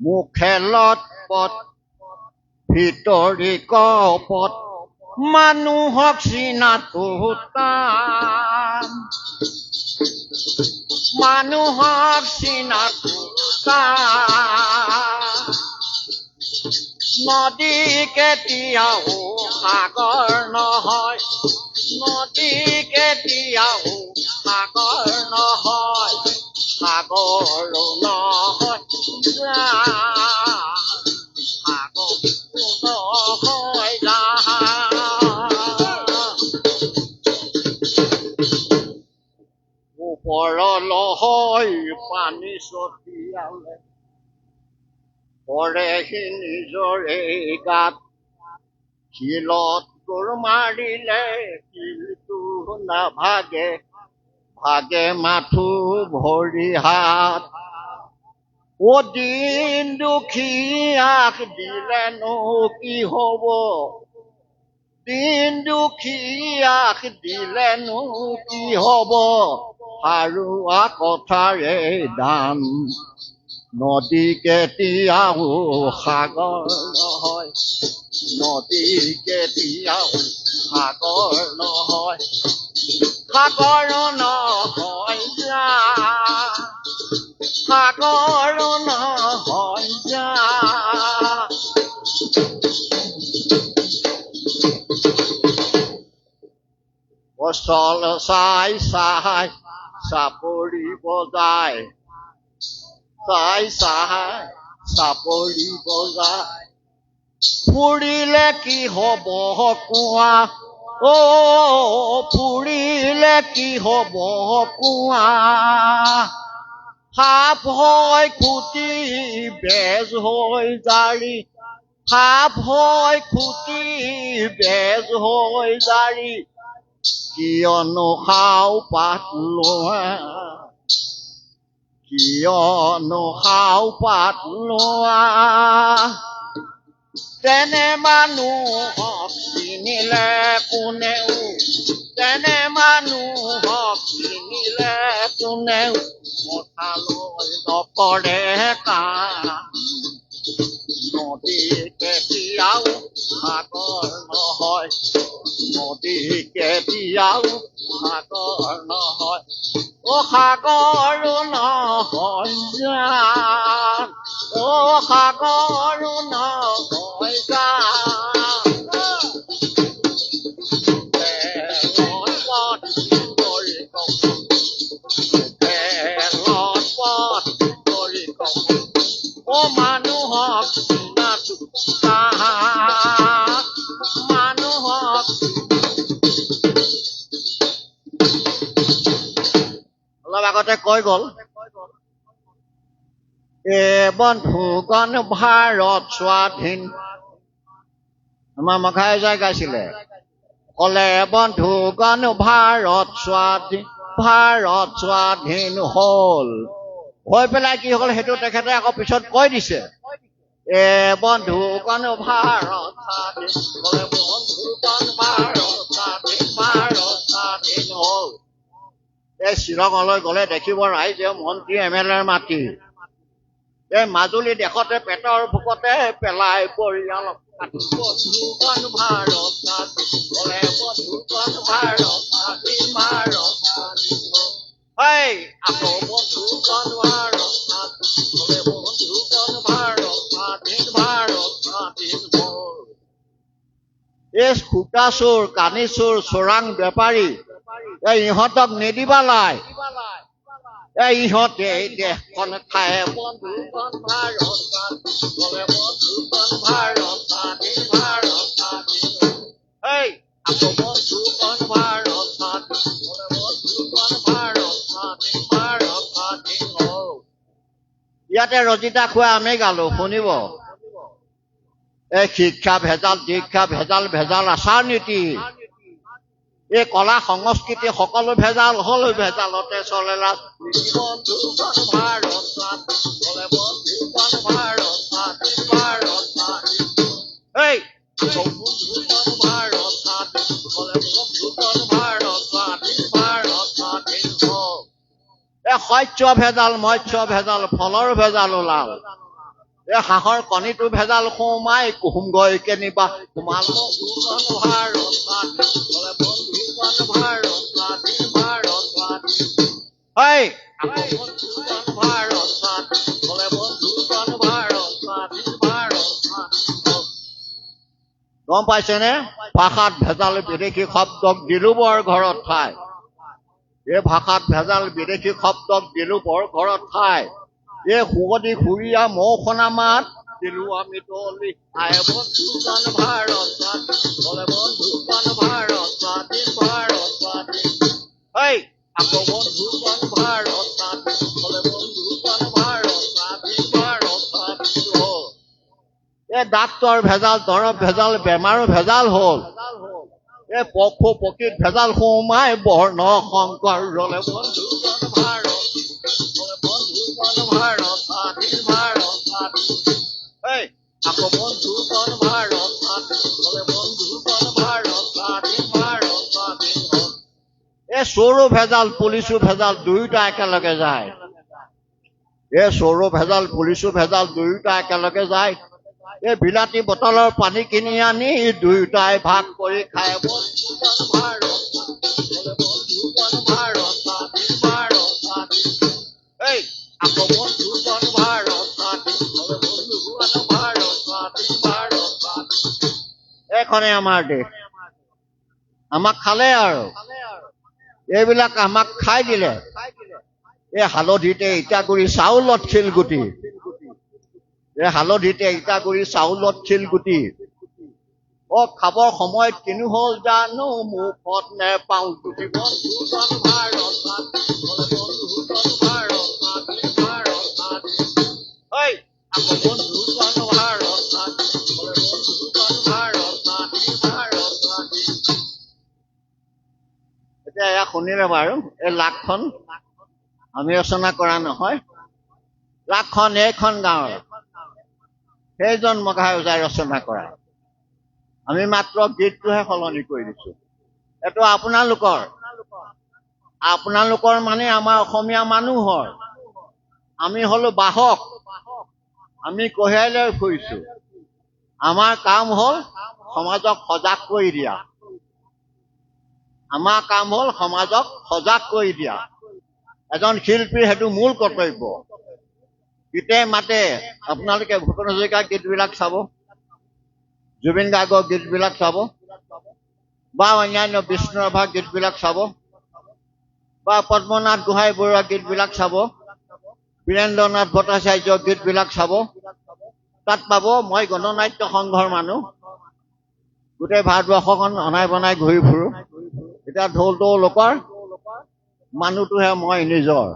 মুখে লটপট ভিতৰি কপট মানুহক চিনাটো টান মানুহক চিনাটো টান নদী কেতিয়াও সাগৰ নহয় নদী কেতিয়াও সাগৰ নহয় সাগৰো নহয় সাগৰ নহয় ওপৰলৈ পানী ছটিয়ালে পৰেহি নিজৰে গাত শিলত গোৰ মাৰিলে শিলটো নাভাগে ভাগে মাথো ভৰি হাত ও দিন দুখীয়াক দিলেনো কি হব দিন দুখীয়াক দিলেনো কি হব সাৰুৱা কথাৰে দান নদী কেতিয়াও সাগৰ নহয় নদী কেতিয়াও সাগৰ নহয় সাগৰ নহয় সাগৰ নহয় ফচল চাই চাই চাপৰি বজাই চাই চাই চাপৰি বজাই ফুৰিলে কি হব কোৱা ও ফুৰিলে কি হব কোৱা সাপ হয় খুটি বেজ হৈ জাৰি সাপ হয় খুটি বেজ হৈ জাৰি কিয়নো খাও পাত লোৱা কিয়নো খাও পাত লোৱা তেনে মানুহক চিনিলে কোনেও তেনে মানুহক চিনিলে কোনেও কথালৈ নকৰে কাণ নদী কেতিয়াও সাগৰ নহয় নদী কেতিয়াও সাগৰ নহয় ও সাগৰ নহয় জান ও সাগৰ নহয় জান ও মানুহক চিনাটো টান মানুহক অলপ আগতে কৈ গল বন্ধুগণ ভাৰত স্বাধীন আমাৰ মখাই যায় গাইছিলে কলে বন্ধুগণ ভাৰত স্বাধীন হল হৈ পেলাই কি হল সেইটো তেখেতে আকৌ পিছত কৈ দিছে বন্ধুগণ ভাৰত স্বাধীন কলে বন্ধুগণ ভাৰত স্বাধীন হল এই শ্বিলঙলৈ গলে দেখিব ৰাইজে মন্ত্ৰী MLA মাটি এই মাজুলী দেশতে পেটৰ ভোকতে পেলাই পৰিয়াল বন্ধুগণ ভাৰত স্বাধীন কলে বন্ধুগণ ভাৰত স্বাধীন আকৌ বন্ধুগণ ভাৰত স্বাধীন কলে বন্ধুগণ ভাৰত স্বাধীন হল এই খুটা চোৰ কানি চোৰ চোৰাং বেপাৰী ইহঁতক নিদিবালাই ইহঁতে দেশখন খায় বন্ধুগণ ভাৰত স্বাধীন কলে বন্ধুগণ ভাৰত স্বাধীন আকৌ বন্ধুগণ ভাৰত স্বাধীন কলে বন্ধুগণ ভাৰত স্বাধীন হল ইয়াতে ৰজিতা খুৱাই আমি গালো শুনিব এই শিক্ষা ভেজাল দীক্ষা ভেজাল ভেজাল আচাৰ নীতি এই কলা সংস্কৃতি সকলো ভেজাল হল ভেজালতে চলে বন্ধুগণ ভাৰত স্বাধীন কলে বন্ধুগণ ভাৰত স্বাধীন বন্ধুগণ ভাৰত স্বাধীন কলে বন্ধুগণ ভাৰত স্বাধীন হল শস্য ভেজাল মৎস্য ভেজাল ফলৰ ভেজাল ওলাল এই হাঁহৰ কণীটো ভেজাল সোমাই কুহুম গৈ কেনিবা সোমাল বন্ধুজন ভাৰত স্বাধীন বোলে বন্ধুজন ভাৰত স্বাধীন ভাৰত স্বাধীন হয় আকৌ বন্ধুজন ভাৰত স্বাধীন বোলে বন্ধুজন ভাৰত স্বাধীন ভাৰত স্বাধীন গম পাইছেনে ভাষাত ভেজাল বিদেশী শব্দক দিলো বৰ ঘৰত ঠাই এই ভাষাত ভেজাল বিদেশী শব্দক দিলো বৰ ঘৰত ঠাই এই সুগতি সুৰীয়া মৌসনা মাত দিলো আমি তলি আই বন্ধুজন ভাৰত স্বাধীন বোলে বন্ধুজন ভাৰত স্বাধীন ভাৰত স্বাধীন এই আকৌ বন্ধুজন ভাৰত স্বাধীন বোলে বন্ধুজন ভাৰত স্বাধীন ভাৰত স্বাধীন হ'ল এই ডাক্তৰ ভেজাল দৰৱ ভেজাল বেমাৰো ভেজাল হ'ল এই পশু পক্ষীত ভেজাল সোমাই বৰ্ণ শংকৰ ৰলে বন্ধুজন ভাৰত বোলে বন্ধুজন ভাৰত স্বাধীন ভাৰত স্বাধীন এই আকৌ বন্ধুজন ভাৰত স্বাধীন বোলে বন্ধুজন ভাৰত স্বাধীন ভাৰত স্বাধীন হ'ল এই চোৰো ভেজাল পুলিচো ভেজাল দুয়োটা একেলগে যায় এই চোৰো ভেজাল পুলিচো ভেজাল দুয়োটা একেলগে যায় এই বিলাতী বটলৰ পানী কিনি আনি দুয়োটাই ভাগ কৰি খাই বন্ধুজন ভাৰত বোলে বন্ধুজন ভাৰত স্বাধীন ভাৰত স্বাধীন এই আকৌ বন্ধুজন ভাৰত স্বাধীন বোলে বন্ধুজন ভাৰত স্বাধীন ভাৰত স্বাধীন এইখনে আমাৰ দেশ আমাক খালে আৰু এইবিলাক আমাক খাই দিলে এই হালধিতে ইটাগুৰি চাউলত শিলগুটি এই হালধিতে ইটাগুৰি চাউলত শিলগুটি খাবৰ সময়ত কিনো হ'ল জানো মুখত নেপাওঁ জুতি বন্ধুজন ভাৰত স্বাধীন বোলে বন্ধুজন ভাৰত স্বাধীন ভাৰত স্বাধীন এই আকৌ বন্ধুজন ভাৰত স্বাধীন বোলে বন্ধুজন ভাৰত স্বাধীন ভাৰত স্বাধীন এতিয়া এয়া শুনিলে বাৰু এই লাখখন আমি ৰচনা কৰা নহয় লাখখন এইখন গাঁৱৰ সেইজন মঘাই ওজাই ৰচনা কৰা আমি মাত্ৰ গীতটোহে সলনি কৰি দিছো এইটো আপোনালোকৰ মানে আমাৰ অসমীয়া মানুহৰ আমি হলো বাহক আমি কঢ়িয়াই লৈ ফুৰিছো আমাৰ কাম হ'ল সমাজক সজাগ কৰি দিয়া আমাৰ কাম হ'ল সমাজক সজাগ কৰি দিয়া এজন শিল্পীৰ সেইটো মূল কৰ্তব্য গীতে মাতে আপোনালোকে ভূপেন হাজৰিকাৰ গীতবিলাক চাব জুবিন গাৰ্গৰ গীতবিলাক চাব বা অন্যান্য বিষ্ণু ৰাভাৰ গীতবিলাক চাব বা পদ্মনাথ গোহাঁই বৰুৱাৰ গীতবিলাক চাব বীৰেন্দ্ৰনাথ ভট্টাচাৰ্যৰ গীতবিলাক চাব তাত পাব মই গণনাট্য সংঘৰ মানুহ গোটেই ভাৰতবৰ্ষখন অনাই বনাই ঘূৰি ফুৰো এতিয়া ঢোল লোকৰ মানুহটোহে মই নিজৰ